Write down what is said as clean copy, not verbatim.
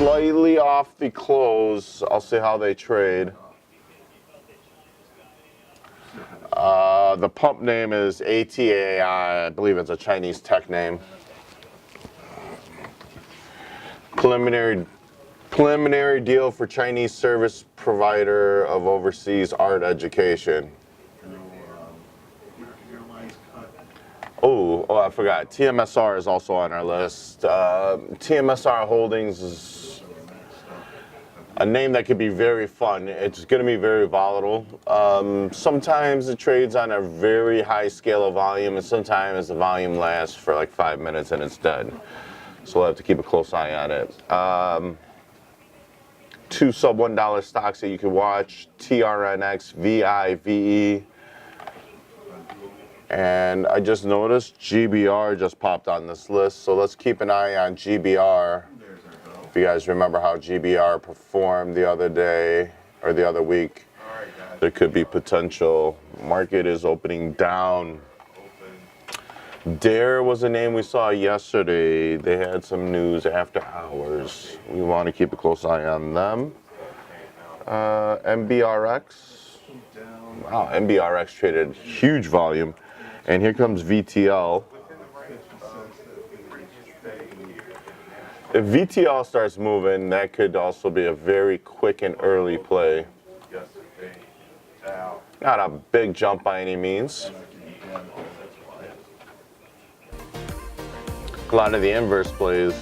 slightly off the close. I'll see how they trade. The pump name is ATAI. I believe it's a Chinese tech name. Preliminary deal for Chinese service provider of overseas art education. Oh, I forgot. TMSR is also on our list. TMSR Holdings is a name that could be very fun. It's going to be very volatile. Sometimes it trades on a very high scale of volume, and sometimes the volume lasts for like 5 minutes and it's dead. So we'll have to keep a close eye on it. 2 sub $1 stocks that you can watch: TRNX, VIVE. And I just noticed GBR just popped on this list, so let's keep an eye on GBR. If you guys remember how GBR performed the other day or the other week, there could be potential. Market is opening down. Dare was a name we saw yesterday. They had some news after hours. We want to keep a close eye on them. MBRX. Wow, MBRX traded huge volume. And here comes VTL. If VTL starts moving, that could also be a very quick and early play. Not a big jump by any means. A lot of the inverse plays.